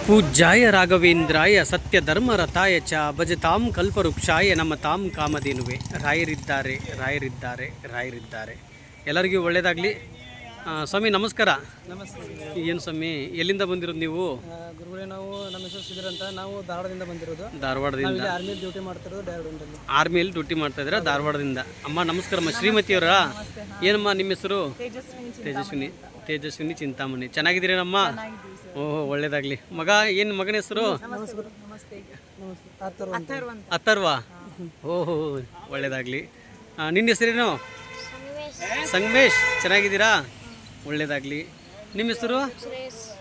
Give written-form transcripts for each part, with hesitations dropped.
ಪೂಜ್ಯಾಯ ರಾಘವೇಂದ್ರಾಯ ಸತ್ಯಧರ್ಮರಥಾಯ ಚ ಭಜತಾಂ ಕಲ್ಪವೃಕ್ಷಾಯ ನಮತಾಂ ಕಾಮಧೇನುವೆ. ರಾಯರಿದ್ದಾರೆ ರಾಯರಿದ್ದಾರೆ ರಾಯರಿದ್ದಾರೆ. ಎಲ್ಲರಿಗೂ ಒಳ್ಳೆಯದಾಗಲಿ. ಸ್ವಾಮಿ ನಮಸ್ಕಾರ. ನಮಸ್ತೆ. ಏನು ಸ್ವಾಮಿ, ಎಲ್ಲಿಂದ ಬಂದಿರೋದು ನೀವು? ಗುರುಗಳೇ, ನಾವು ನಮ್ಮ ಹೆಸರು ಸಿದ್ಧರ್ ಅಂತ, ನಾವು ಧಾರವಾಡದಿಂದ ಬಂದಿರೋದು. ಧಾರವಾಡದಿಂದ ಆರ್ಮಿಯಲ್ಲಿ ಡ್ಯೂಟಿ ಮಾಡ್ತಿರೋದು. ಧಾರವಾಡದಲ್ಲಿ ಆರ್ಮಿಯಲ್ಲಿ ಡ್ಯೂಟಿ ಮಾಡ್ತಾ ಇದ್ದೀರಾ? ಧಾರವಾಡದಿಂದ. ಅಮ್ಮ ನಮಸ್ಕಾರಮ್ಮ. ಶ್ರೀಮತಿಯವರ ಏನಮ್ಮ ನಿಮ್ಮ ಹೆಸರು? ತೇಜಸ್ವಿನಿ ಚಿಂತಾಮಣಿ. ಚೆನ್ನಾಗಿದ್ದೀರೇನಮ್ಮ? ಓಹೋ, ಒಳ್ಳೇದಾಗಲಿ. ಮಗ ಏನು ಮಗನ ಹೆಸರು? ಅಥರ್ವ. ಓಹೋ, ಒಳ್ಳೇದಾಗಲಿ. ನಿನ್ನ ಹೆಸರೇನು? ಸಂಗಮೇಶ್. ಚೆನ್ನಾಗಿದ್ದೀರಾ? ಒಳ್ಳೇದಾಗಲಿ. ನಿಮ್ಮ ಹೆಸರು?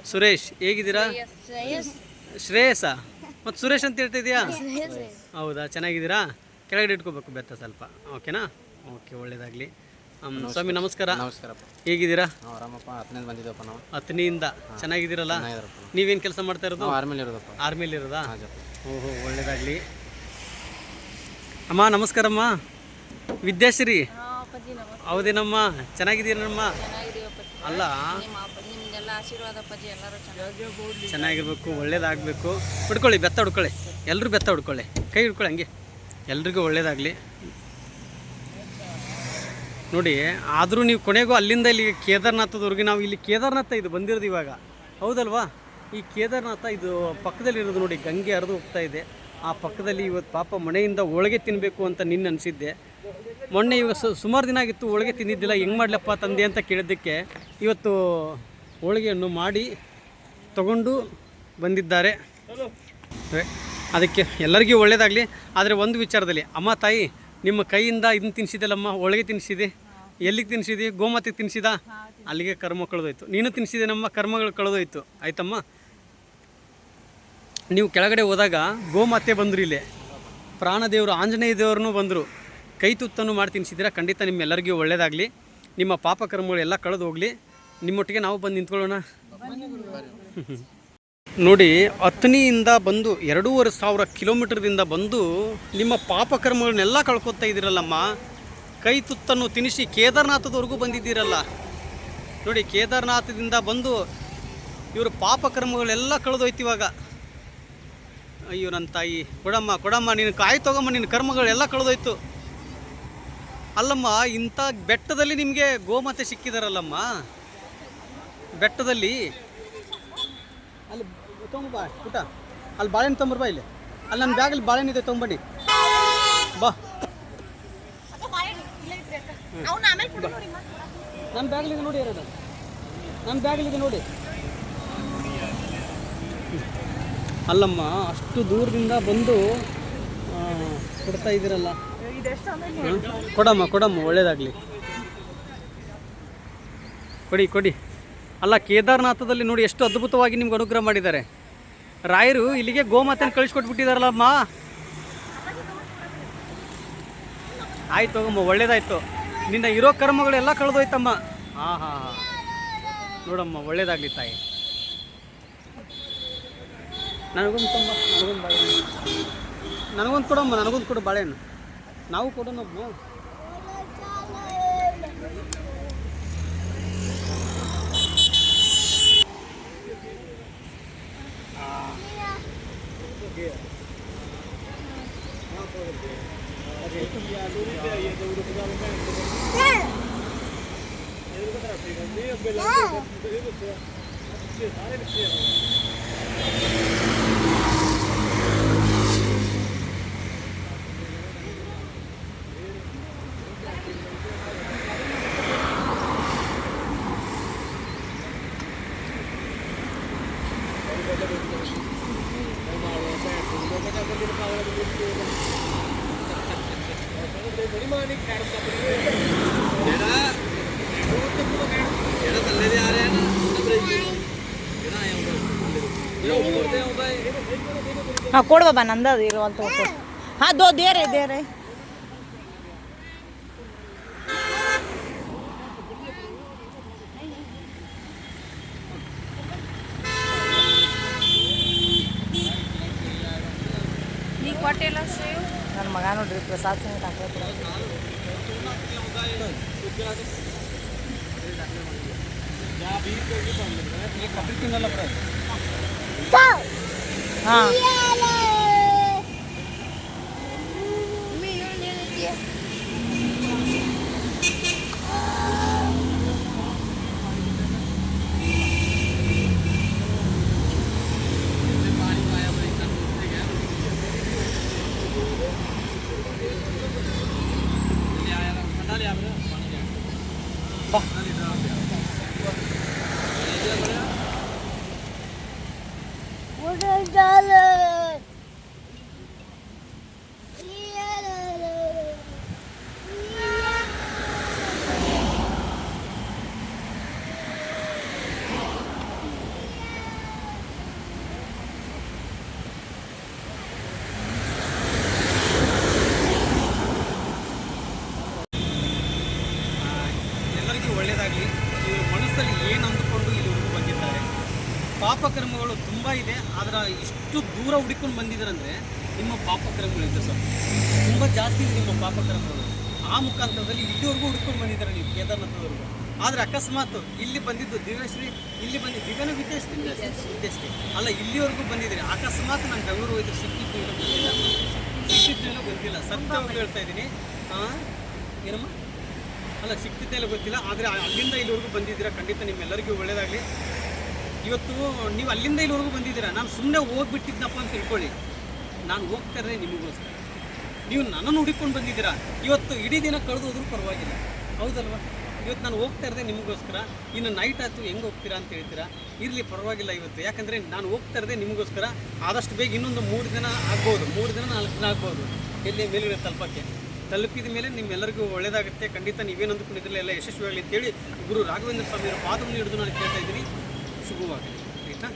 ಸುರೇಶ್. ಹೇಗಿದ್ದೀರಾ? ಶ್ರೇಯಸ ಮತ್ತು ಸುರೇಶ್ ಅಂತ ಹೇಳ್ತಿದ್ಯಾ? ಹೌದಾ, ಚೆನ್ನಾಗಿದ್ದೀರಾ? ಕೆಳಗಡೆ ಇಟ್ಕೋಬೇಕು ಬೆತ್ತ ಸ್ವಲ್ಪ. ಓಕೆನಾ? ಓಕೆ, ಒಳ್ಳೇದಾಗಲಿ. ಸ್ವಾಮಿ ನಮಸ್ಕಾರ. ನಮಸ್ಕಾರಪ್ಪ. ಹೇಗಿದ್ದೀರಾ? ಆರಾಮಪ್ಪ. ಹತ್ತನೇದು ಬಂದಿದ್ದಪ್ಪ ನಾವು. ಹತ್ತನಿಯಿಂದ ಚೆನ್ನಾಗಿದ್ದೀರಲ್ಲ? ನೀವೇನು ಕೆಲಸ ಮಾಡ್ತಾ ಇರೋದು? ಆರ್ಮಿಲಿ ಇರೋದಪ್ಪ. ಆರ್ಮಿಲಿ ಇರೋದಾ? ಓಹೋ, ಒಳ್ಳೇದಾಗಲಿ. ಅಮ್ಮ ನಮಸ್ಕಾರಮ್ಮ. ವಿದ್ಯಾಶ್ರೀ. ಹೌದೇನಮ್ಮ? ಚೆನ್ನಾಗಿದ್ದೀರಮ್ಮ? ಅಲ್ಲ, ಚೆನ್ನಾಗಿರ್ಬೇಕು, ಒಳ್ಳೇದಾಗಬೇಕು. ಹುಡ್ಕೊಳ್ಳಿ, ಬೆತ್ತ ಹುಡ್ಕೊಳ್ಳಿ. ಎಲ್ಲರೂ ಬೆತ್ತ ಹುಡ್ಕೊಳ್ಳಿ, ಕೈ ಹಿಡ್ಕೊಳ್ಳಿ ಹಂಗೆ. ಎಲ್ರಿಗೂ ಒಳ್ಳೇದಾಗಲಿ. ನೋಡಿ, ಆದರೂ ನೀವು ಕೊನೆಗೂ ಅಲ್ಲಿಂದ ಇಲ್ಲಿ ಕೇದಾರ್ನಾಥದವರೆಗೆ, ನಾವು ಇಲ್ಲಿ ಕೇದಾರ್ನಾಥ ಇದು ಬಂದಿರೋದು ಇವಾಗ, ಹೌದಲ್ವಾ? ಈ ಕೇದಾರ್ನಾಥ ಇದು ಪಕ್ಕದಲ್ಲಿರೋದು ನೋಡಿ, ಗಂಗೆ ಹರಿದು ಹೋಗ್ತಾ ಇದೆ. ಆ ಪಕ್ಕದಲ್ಲಿ ಇವತ್ತು ಪಾಪ ಮನೆಯಿಂದ ಹೋಳಿಗೆ ತಿನ್ನಬೇಕು ಅಂತ ನಿನ್ನ ಅನಿಸಿದ್ದೆ. ಮೊನ್ನೆ ಇವಾಗ ಸುಮಾರು ದಿನ ಆಗಿತ್ತು ಹೋಳಿಗೆ ತಿಂದಿದ್ದಿಲ್ಲ, ಹೆಂಗೆ ಮಾಡಲಪ್ಪ ತಂದೆ ಅಂತ ಕೇಳಿದ್ದಕ್ಕೆ ಇವತ್ತು ಹೋಳಿಗೆಯನ್ನು ಮಾಡಿ ತಗೊಂಡು ಬಂದಿದ್ದಾರೆ. ಅದಕ್ಕೆ ಎಲ್ಲರಿಗೂ ಒಳ್ಳೆಯದಾಗಲಿ. ಆದರೆ ಒಂದು ವಿಚಾರದಲ್ಲಿ, ಅಮ್ಮ ತಾಯಿ ನಿಮ್ಮ ಕೈಯಿಂದ ಇದನ್ನು ತಿನ್ನಿಸಿದೆಲ್ಲಮ್ಮ, ಹೋಳಿಗೆ ತಿನ್ನಿಸಿದೆ. ಎಲ್ಲಿಗೆ ತಿನ್ನಿಸಿದೆ? ಗೋಮಾತೆಗೆ ತಿನ್ನಿಸಿದ? ಅಲ್ಲಿಗೆ ಕರ್ಮ ಕಳೆದೋಯ್ತು. ನೀನು ತಿನ್ನಿಸಿದೆ, ನಮ್ಮ ಕರ್ಮಗಳು ಕಳೆದೋಯ್ತು. ಆಯ್ತಮ್ಮ? ನೀವು ಕೆಳಗಡೆ ಹೋದಾಗ ಗೋಮಾತೆ ಬಂದರು, ಇಲ್ಲೇ ಪ್ರಾಣದೇವರು ಆಂಜನೇಯ ದೇವರನ್ನು ಬಂದರು. ಕೈ ತುತ್ತನ್ನು ಮಾಡಿ ತಿನ್ನಿಸಿದ್ದೀರಾ. ಖಂಡಿತ ನಿಮ್ಮೆಲ್ಲರಿಗೂ ಒಳ್ಳೆಯದಾಗಲಿ. ನಿಮ್ಮ ಪಾಪ ಕರ್ಮಗಳು ಎಲ್ಲ ಕಳೆದು ಹೋಗಲಿ. ನಿಮ್ಮೊಟ್ಟಿಗೆ ನಾವು ಬಂದು ನಿಂತ್ಕೊಳ್ಳೋಣ. ನೋಡಿ, ಹತ್ತನಿಯಿಂದ ಬಂದು 2500 ಕಿಲೋಮೀಟರ್ದಿಂದ ಬಂದು ನಿಮ್ಮ ಪಾಪಕರ್ಮಗಳನ್ನೆಲ್ಲ ಕಳ್ಕೊತಾ ಇದ್ದೀರಲ್ಲಮ್ಮ. ಕೈ ತುತ್ತನ್ನು ತಿನ್ನಿಸಿ ಕೇದಾರ್ನಾಥದವರೆಗೂ ಬಂದಿದ್ದೀರಲ್ಲ. ನೋಡಿ, ಕೇದಾರ್ನಾಥದಿಂದ ಬಂದು ಇವರು ಪಾಪಕರ್ಮಗಳೆಲ್ಲ ಕಳೆದೋಯ್ತು ಇವಾಗ. ಅಯ್ಯೋ ನನ್ನ ತಾಯಿ, ಕೊಡಮ್ಮ ಕೊಡಮ್ಮ, ನೀನು ಕಾಯಿ ತಗೊಮ್ಮ, ನಿನ್ನ ಕರ್ಮಗಳೆಲ್ಲ ಕಳೆದೋಯ್ತು. ಅಲ್ಲಮ್ಮ, ಇಂಥ ಬೆಟ್ಟದಲ್ಲಿ ನಿಮಗೆ ಗೋಮಾತೆ ಸಿಕ್ಕಿದಾರಲ್ಲಮ್ಮ. ಬೆಟ್ಟದಲ್ಲಿ ಅಲ್ಲಿ ತೊಗೊಂಬ ಪುಟ, ಅಲ್ಲಿ ಬಾಳೆಹಣ್ಣು ತೊಗೊಂಬರ್ಬಾ. ಇಲ್ಲಿ ಅಲ್ಲಿ ನನ್ನ ಬ್ಯಾಗಲ್ಲಿ ಬಾಳೆಹಣ್ಣು ಇದೆ, ತೊಗೊಂಬನ್ನಿ ಬಾ. ನನ್ನ ಬ್ಯಾಗಲ್ಲಿದೆ ನೋಡಿ, ಯಾರದ ನನ್ನ ಬ್ಯಾಗಲ್ಲಿದೆ ನೋಡಿ. ಅಲ್ಲಮ್ಮ, ಅಷ್ಟು ದೂರದಿಂದ ಬಂದು ಕೊಡ್ತಾ ಇದ್ದೀರಲ್ಲ. ಕೊಡಮ್ಮ ಕೊಡಮ್ಮ, ಒಳ್ಳೇದಾಗಲಿ. ಕೊಡಿ ಕೊಡಿ. ಅಲ್ಲ, ಕೇದಾರ್ನಾಥದಲ್ಲಿ ನೋಡಿ ಎಷ್ಟು ಅದ್ಭುತವಾಗಿ ನಿಮ್ಗೆ ಅನುಗ್ರಹ ಮಾಡಿದ್ದಾರೆ ರಾಯರು. ಇಲ್ಲಿಗೆ ಗೋಮಾತೆಯನ್ನು ಕಳಿಸ್ಕೊಟ್ಬಿಟ್ಟಿದಾರಲ್ಲಮ್ಮ. ಆಯ್ತು ತಗೊಮ್ಮ, ಒಳ್ಳೇದಾಯ್ತು. ನಿನ್ನ ಇರೋ ಕರ್ಮಗಳೆಲ್ಲ ಕಳೆದೋಯ್ತಮ್ಮ. ಹಾಂ ಹಾಂ ಹಾಂ, ನೋಡಮ್ಮ, ಒಳ್ಳೇದಾಗಲಿ ತಾಯಿ. ನನಗೊಂದು ತುಂಬ, ನನಗೊಂದು ಬಾಳೆಹಣ್ಣು, ನನಗೊಂದು ಕೊಡಮ್ಮ, ನನಗೊಂದು ಕೊಡು ಬಾಳೆಹಣ್ಣು. ನಾವು ಕೊಡೋಣಮ್ಮ. हाँ कोड़ बाबा नंदा दे रो तो हाँ दो दे रहे ನನ್ನ ಮಗ ನೋಡ್ರಿ ಪ್ರಸಾದ್ ಸಿಂಗ್ ಹಾಕಿ ಹಾಂ ಎಲ್ಲರಿಗೂ ಒಳ್ಳೆಯದಾಗಲಿ. ಇವರು ಮನಸ್ಸಲ್ಲಿ ಏನು ಅಂದುಕೊಂಡು ಇಲ್ಲಿವರೆಗೂ ಬಂದಿದ್ದಾರೆ. ಪಾಪಕರ್ಮಗಳು ತುಂಬ ಇದೆ, ಆದರೆ ಇಷ್ಟು ದೂರ ಹುಡುಕೊಂಡು ಬಂದಿದ್ದಾರಂದರೆ ನಿಮ್ಮ ಪಾಪಕರ್ಮಗಳಿದೆ ಸರ್, ತುಂಬ ಜಾಸ್ತಿ ಇದೆ ನಿಮ್ಮ ಪಾಪಕರ್ಮಗಳು. ಆ ಮುಖಾಂತರದಲ್ಲಿ ಇಲ್ಲಿವರೆಗೂ ಹುಡ್ಕೊಂಡು ಬಂದಿದ್ದಾರೆ ನೀವು ಕೇದಾರನಾಥದವರೆಗೂ. ಆದರೆ ಅಕಸ್ಮಾತ್ ಇಲ್ಲಿ ಬಂದಿದ್ದು ದಿವ್ಯಶ್ರೀ, ಇಲ್ಲಿ ಬಂದಿದ್ದು ದಿವ್ಯನ ವಿದ್ಯಾಶ್ರೀ ಅಲ್ಲ, ಇಲ್ಲಿವರೆಗೂ ಬಂದಿದ್ದೀರಿ. ಅಕಸ್ಮಾತ್ ನಾನು ಬೆಂಗಳೂರು ಹೋಯ್ತು ಸಿಕ್ಕಿದ್ದೇನೋ ಗೊತ್ತಿಲ್ಲ, ಸತ್ಯವಾಗಿ ಹೇಳ್ತಾ ಇದ್ದೀನಿ. ಏನಮ್ಮ ಅಲ್ಲ, ಸಿಕ್ತಿದ್ದೇನೋ ಗೊತ್ತಿಲ್ಲ, ಆದರೆ ಅಲ್ಲಿಂದ ಇಲ್ಲಿವರೆಗೂ ಬಂದಿದ್ದೀರಾ. ಖಂಡಿತ ನಿಮ್ಮೆಲ್ಲರಿಗೂ ಒಳ್ಳೆಯದಾಗಲಿ. ಇವತ್ತು ನೀವು ಅಲ್ಲಿಂದ ಇಲ್ಲಿವರೆಗೂ ಬಂದಿದ್ದೀರಾ. ನಾನು ಸುಮ್ಮನೆ ಹೋಗ್ಬಿಟ್ಟಿದ್ನಪ್ಪ ಅಂತ ತಿಳ್ಕೊಳ್ಳಿ, ನಾನು ಹೋಗ್ತಾ ಇರೋದೇ ನಿಮಗೋಸ್ಕರ. ನೀವು ನನ್ನನ್ನು ಹುಡುಕೊಂಡು ಬಂದಿದ್ದೀರಾ. ಇವತ್ತು ಇಡೀ ದಿನ ಕಳೆದು ಹೋದ್ರೂ ಪರವಾಗಿಲ್ಲ, ಹೌದಲ್ವಾ? ಇವತ್ತು ನಾನು ಹೋಗ್ತಾ ಇರೋದೇ ನಿಮಗೋಸ್ಕರ. ಇನ್ನು ನೈಟ್ ಆಯ್ತು ಹೆಂಗೆ ಹೋಗ್ತೀರಾ ಅಂತ ಹೇಳ್ತೀರಾ, ಇರಲಿ ಪರವಾಗಿಲ್ಲ ಇವತ್ತು, ಯಾಕಂದರೆ ನಾನು ಹೋಗ್ತಾ ಇರೋದೇ ನಿಮಗೋಸ್ಕರ. ಆದಷ್ಟು ಬೇಗ ಇನ್ನೊಂದು 3 ದಿನ ಆಗ್ಬೋದು, 3 ದಿನ 4 ದಿನ ಆಗ್ಬೋದು ಎಲ್ಲಿ ಮೇಲುಗಡೆ ತಲುಪಿದ ಮೇಲೆ ನಿಮ್ಮೆಲ್ಲರಿಗೂ ಒಳ್ಳೆಯದಾಗುತ್ತೆ. ಖಂಡಿತ ನೀವೇನು ಅಂದುಕೊಂಡಿದ್ರಲ್ಲ ಎಲ್ಲ ಯಶಸ್ವಿಯಾಗಲಿ ಅಂತೇಳಿ ಗುರು ರಾಘವೇಂದ್ರ ಸ್ವಾಮಿಯವರ ಪಾದವನ್ನು ಹಿಡಿದು ನಾನು ಕೇಳ್ತಾ ಇದ್ದೀನಿ. ಶುಭವಾಗಲಿ, ಆಯಿತಾ?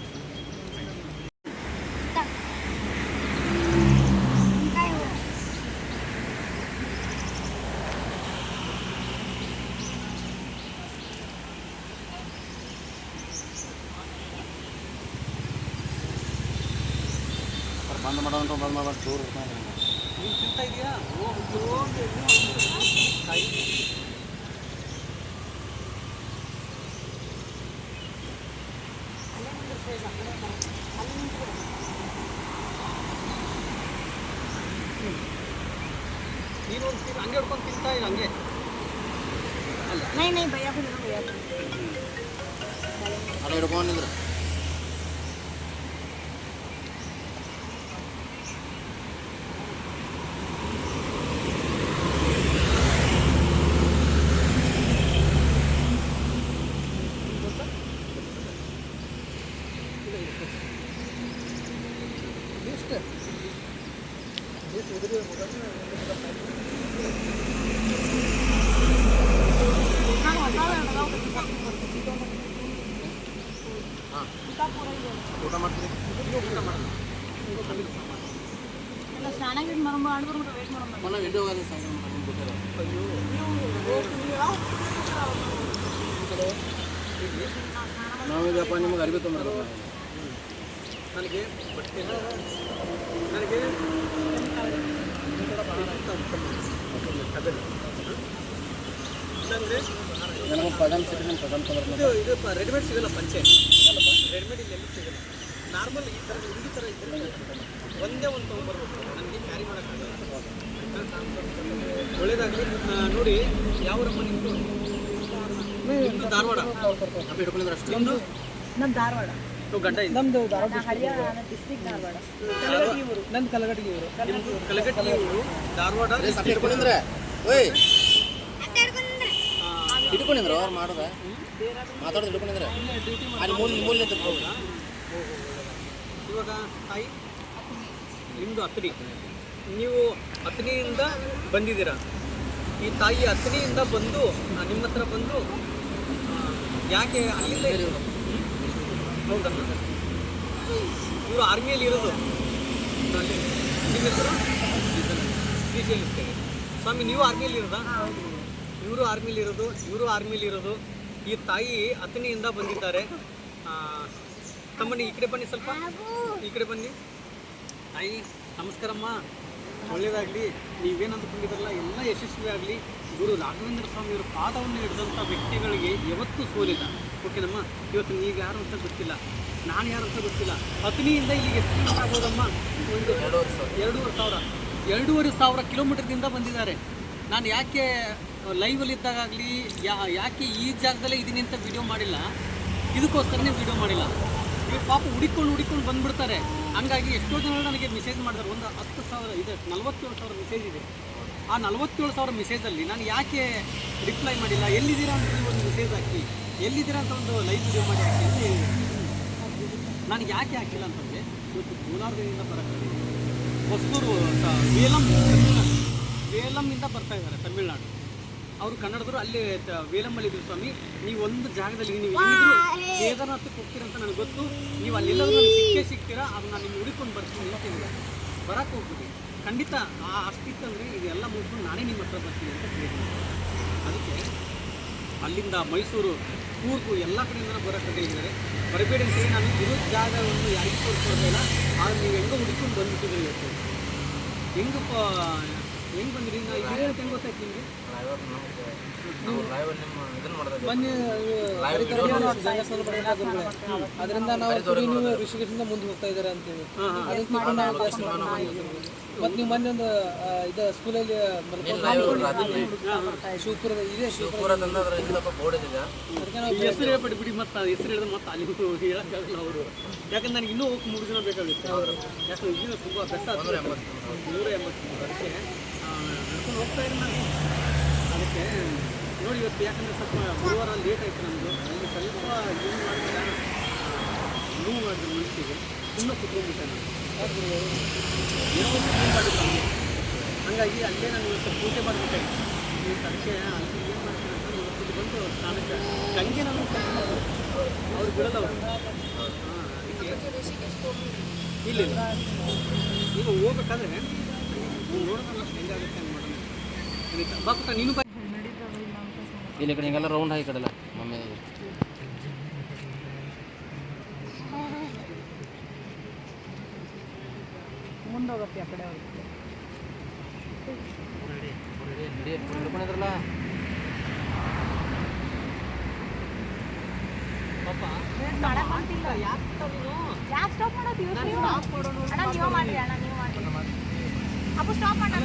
ಬಂದ್ ಮಾಡೋದು ಬಂದ್ ಮಾಡೋದು ದೂರ ನೀವು ತಿಂತಾ ಇದೆಯಾ? ನೀನೊಂದು ಹಂಗೆ ಹಿಡ್ಕೊಂಡು ತಿಂತಾ ಇಲ್ಲ ಹಂಗೆ ಅಲ್ಲ. ಅಲ್ಲ ಹಿಡ್ಕೊಂಡಿದ್ರೆ ಊಟ ಮಾಡ್ತೀರಿ? ಮೊನ್ನೆ ವಿಡಿಯೋ ನಾವೀಗಪ್ಪ ನಿಮ್ಗೆ ಅರಿವಿ ತೊಗೊಂಡ್ಬರ್ಬೇಕು. ನನಗೆ ಬಟ್ಟೆ ನನಗೆ ಇಲ್ಲಾಂದರೆ ನನಗೆ ಪದಂ ಸಿಟ್ಟು ನಿಮ್ಮ ಪದಂ ತೊಗೊಂಡ್ಬರ್ಬೇಕು. ಇದು ರೆಡಿಮೇಡ್ ಸಿಗಲ್ಲ, ಪಂಚೆ ರೆಡಿಮೇಡ್ ಇಲ್ಲಿ ಎಲ್ಲಿ ಸಿಗಲ್ಲ. ನಾರ್ಮಲ್ ಈ ಥರ ಹುಡುಗಿ ಥರ ಇದ್ದರೆ ಒಂದೇ ಒಂದು ತೊಗೊಂಡ್ಬರ್ಬೇಕು, ನನಗೆ ಕ್ಯಾರಿ ಮಾಡೋಕ್ಕಾಗಲ್ಲ. ಒಳ್ಳೇದಾಗಲಿ. ನೋಡಿ, ಯಾವ ಊರಮ್ಮ ನಿಮ್ಮದು? ನಿಮ್ಮದು ಧಾರವಾಡ? ಅಪ್ಪ ಹಿಡ್ಕೊಂಡಿದ್ರೆ ಅಷ್ಟು ನಿಮ್ಮದು ನಮ್ಮ ಧಾರವಾಡ. ಗಡ್ಡ ಇದೆ. ನಮ್ಮದು ಧಾರವಾಡ ಹರಿಯಾಣ ಡಿಸ್ಟ್ರಿಕ್ಟ್ ಧಾರವಾಡ. ನಂದು ಕಲಗಟ್ಟಿಗೆ ಊರು. ನಿಮ್ಮದು ಕಲಗಟ್ಟಿ ಊರು, ಧಾರವಾಡ. ಅಪ್ಪ ಹಿಡ್ಕೊಂಡಿದ್ರೆ ಓಯ್ ಹಿಡ್ಕೊಂಡಿದ್ರು ಅವ್ರು ಮಾಡೋದ ಮಾತಾಡೋದು ಹಿಡ್ಕೊಂಡಿದ್ರೆ ಅಲ್ಲಿ ಮೂಲೆ ತಿಳ್ಕೊಂಡು. ಇವಾಗ ತಾಯಿ ನಿಮ್ಮದು ಅತ್ನಿ, ನೀವು ಅತ್ನಿಯಿಂದ ಬಂದಿದ್ದೀರಾ. ಈ ತಾಯಿ ಅತ್ನಿಯಿಂದ ಬಂದು ನಿಮ್ಮ ಹತ್ರ ಬಂದು ಯಾಕೆ ಅಲ್ಲಿಂದ ಇರೋದು? ಹೌದಲ್ಲ, ಇವರು ಆರ್ಮಿಯಲ್ಲಿ ಇರೋದು. ನಿಮ್ಮ ಹೆಸರು ಶ್ರೀಶೈಲ್ ಇರ್ತೇವೆ. ಸ್ವಾಮಿ, ನೀವು ಆರ್ಮಿಯಲ್ಲಿ ಇರೋದಾ? ಇವರು ಆರ್ಮಿಲಿ ಇರೋದು, ಇವರು ಆರ್ಮಿಲಿ ಇರೋದು. ಈ ತಾಯಿ ಅತನಿಯಿಂದ ಬಂದಿದ್ದಾರೆ. ತಮ್ಮನಿ ಈ ಕಡೆ ಬನ್ನಿ, ಸ್ವಲ್ಪ ಈ ಕಡೆ ಬನ್ನಿ. ತಾಯಿ ನಮಸ್ಕಾರಮ್ಮ, ಒಳ್ಳೆಯದಾಗಲಿ. ನೀವೇನು ಅಂದ್ಕೊಂಡಿದ್ರಲ್ಲ ಎಲ್ಲ ಯಶಸ್ವಿ ಆಗಲಿ. ಗುರು ರಾಘವೇಂದ್ರ ಸ್ವಾಮಿಯವರ ಪಾದವನ್ನು ಹಿಡಿದಂಥ ವ್ಯಕ್ತಿಗಳಿಗೆ ಯಾವತ್ತೂ ಸೋಲಿಲ್ಲ. ಓಕೆನಮ್ಮ? ಇವತ್ತು ನೀವು ಯಾರು ಅಂತ ಗೊತ್ತಿಲ್ಲ, ನಾನು ಯಾರಂತ ಗೊತ್ತಿಲ್ಲ. ಅಥಣಿಯಿಂದ ಇಲ್ಲಿಗೆ ಎಷ್ಟು ಕಿಲೋಮೀಟರ್ ಆಗ್ಬೋದಮ್ಮ? ಒಂದು 2,500 ಕಿಲೋಮೀಟರ್ದಿಂದ ಬಂದಿದ್ದಾರೆ. ನಾನು ಯಾಕೆ ಲೈವಲ್ಲಿದ್ದಾಗಲಿ ಯಾಕೆ ಈ ಜಾಗದಲ್ಲೇ ಇದೀನಿ ಅಂತ ವಿಡಿಯೋ ಮಾಡಿಲ್ಲ, ಇದಕ್ಕೋಸ್ಕರನೇ ವಿಡಿಯೋ ಮಾಡಿಲ್ಲ. ಇವ್ರು ಪಾಪ ಹುಡಿಕೊಂಡು ಬಂದುಬಿಡ್ತಾರೆ. ಹಂಗಾಗಿ ಎಷ್ಟೋ ಜನ ನನಗೆ ಮೆಸೇಜ್ ಮಾಡಿದ್ದಾರೆ. ಒಂದು 10,000 ಇದೆ, 47,000 ಮೆಸೇಜ್ ಇದೆ. ಆ 47,000 ಮೆಸೇಜಲ್ಲಿ ನಾನು ಯಾಕೆ ರಿಪ್ಲೈ ಮಾಡಿಲ್ಲ, ಎಲ್ಲಿದ್ದೀರಾ ಅಂತ ಒಂದು ಮೆಸೇಜ್ ಹಾಕಿ, ಎಲ್ಲಿದ್ದೀರಾ ಅಂತ ಒಂದು ಲೈವ್ ವಿಡಿಯೋ ಮಾಡಿ ಹಾಕಿ ಅಂತ ಹೇಳಿದೆ. ನಾನು ಯಾಕೆ ಹಾಕಿಲ್ಲ ಅಂತಂದರೆ, ಇವತ್ತು ಕೋಲಾರದಿಂದ ಬರೋಕ್ಕಾಗಿದೆ. ಹೊಸೂರು ವೇಲಮ್ಮಿಂದ ಬರ್ತಾ ಇದ್ದಾರೆ ತಮಿಳ್ನಾಡು. ಅವರು ಕನ್ನಡದವರು ಅಲ್ಲಿ ವೇಲಮ್ಮಲ್ಲಿ ಇದ್ರು. ಸ್ವಾಮಿ, ನೀವು ಒಂದು ಜಾಗದಲ್ಲಿ ನೀವು ಎಲ್ಲಿದ್ರು ಕೇದಾರನಾಥಕ್ಕೆ ಹೋಗ್ತೀರಂತ ನನಗೆ ಗೊತ್ತು. ನೀವು ಅಲ್ಲೆಲ್ಲರೂ ಸಿಗ್ತೀರಾ, ಅದು ನಾನು ನಿಮ್ಗೆ ಹುಡುಕೊಂಡು ಬರ್ತೀನಿ ಅಂತ ಹೇಳಿದೆ. ಬರೋಕ್ಕೆ ಹೋಗ್ಬಿಡಿ, ಖಂಡಿತ ಅಷ್ಟಿತ್ತಂದರೆ ಇದೆಲ್ಲ ಮುಗಿಸ್ಕೊಂಡು ನಾನೇ ನಿಮ್ಮ ಹತ್ರ ಬರ್ತೀನಿ ಅಂತ ಹೇಳಿದ್ದೀನಿ. ಅದಕ್ಕೆ ಅಲ್ಲಿಂದ ಮೈಸೂರು, ಕೂರ್ಗು ಎಲ್ಲ ಕಡೆಯಿಂದ ಬರೋಕ್ಕೆ ಹೇಳಿದ್ದಾರೆ. ಬರಬೇಡಿ ಅಂತೇಳಿ ನಾನು ಇರೋ ಜಾಗವನ್ನು ಯಾರಿಗೂ ತೋರಿಸ್ಕೊಡ್ತಿಲ್ಲ. ಆದರೆ ನೀವು ಹೆಂಗೋ ಹುಡುಕೊಂಡು ಬಂದುಬಿಟ್ಟಿದ್ರಿ ಇವತ್ತು. ಹೆಂಗೆ ಬಂದಿರಿ? ನಾವು ಹೆಂಗೆ ಗೊತ್ತಾಯ್ತು ನಿಮಗೆ? ಬನ್ನಿ ಅದರಿಂದ ನಾವು ನೀವು ಋಷಿಕೇಶಿಂದ ಮುಂದೆ ಹೋಗ್ತಾ ಇದ್ದಾರೆ ಅಂತೇಳಿ ಮತ್ತು ನೀವು ಮೊನ್ನೆ ಒಂದು ಇದು ಸ್ಕೂಲಲ್ಲಿ ಶಿವಪುರದ ಇದೆ. ಹೆಸರು ಹೇಳ್ಬಿಡಿ, ಮತ್ತು ಹೆಸರು ಹೇಳಿದ್ರೆ ಮತ್ತೆ ಅಲ್ಲಿ ಹೇಳೋಕ್ಕಾಗಲ್ಲ ಅವರು. ಯಾಕಂದ್ರೆ ನನಗೆ ಇನ್ನೂ ಹೋಗಿ 3 ದಿನ ಬೇಕಾಗುತ್ತೆ. ಯಾಕಂದ್ರೆ ಇಲ್ಲಿಂದ ತುಂಬ ಬೆಟ್ಟ 180. ಅದಕ್ಕೆ ನಡ್ಕೊಂಡು ಹೋಗ್ತಾ ಇರಿ ನಾನು. ಅದಕ್ಕೆ ನೋಡಿ ಇವತ್ತು ಯಾಕಂದರೆ ಸ್ವಲ್ಪ ಗುರುವಾರ ಲೇಟ್ ಆಯಿತು ನಮ್ಮದು. ಅಲ್ಲಿ ಸ್ವಲ್ಪ ಏನು ಮಾಡಿದ್ರೆ ನೋವು ಮಾಡಿದ್ರು ಮನಸ್ಸಿಗೆ. ಸುಮ್ಮನೆ ಕುತ್ಕೊಂಡ್ಬಿಟ್ಟೆ ನಾನು. ಏನೋ ಒಂದು ಮಾಡಿದ್ರು ನಮಗೆ. ಹಾಗಾಗಿ ಅಲ್ಲೇ ನಾನು ಇವತ್ತು ಪೂಜೆ ಮಾಡಿಬಿಟ್ಟೆ. ಅದಕ್ಕೆ ಅಲ್ಲಿ ಏನು ಮಾಡ್ತೀನಿ ಅಂತ ಇವತ್ತು ಬಂದು ಸ್ನಾನಕ್ಕೆ ಗಂಗೆ ನಾನು ಅವ್ರು ಬಿಡೋಲ್ಲ ಅವರು. ಇಲ್ಲ ಈಗ ಹೋಗ್ಬೇಕಾದ್ರೆ ನೋಡೋದಲ್ಲ ಹೆಂಗಾಗುತ್ತೆ ಹಂಗೆ ಮಾಡೋಣ. ಬಾಪುಟ ನೀನು ಇಲ್ಲಿ ಕಡೆ ಹಿಂಗೆಲ್ಲ ರೌಂಡ್ ಹಾಕಿ ಕಡಲ್ಲ ಮಮ್ಮಿ. ಮುಂದೋಗತ್ತೆ ಆ ಕಡೆ ಹಿಡ್ಕೊಂಡಿದ್ರಲ್ಲ ಪಾಪ ಯಾಕೆ ಸ್ಟಾಪ್ ಮಾಡೋದು? ಅಣ್ಣ ನೀವು ಮಾಡಿರಿ, ಅಣ್ಣ ನೀವು ಮಾಡಿ. ಅಪ್ಪ ಸ್ಟಾಪ್ ಮಾಡೋಣ.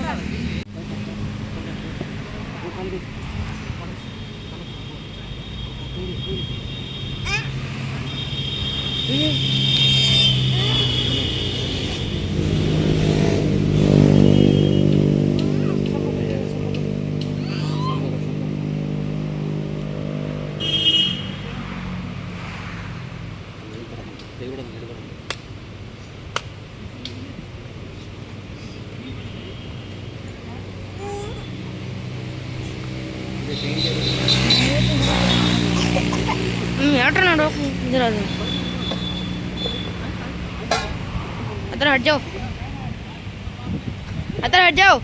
यार ना रोक इधर आ जाओ, इधर हट जाओ, इधर हट जाओ।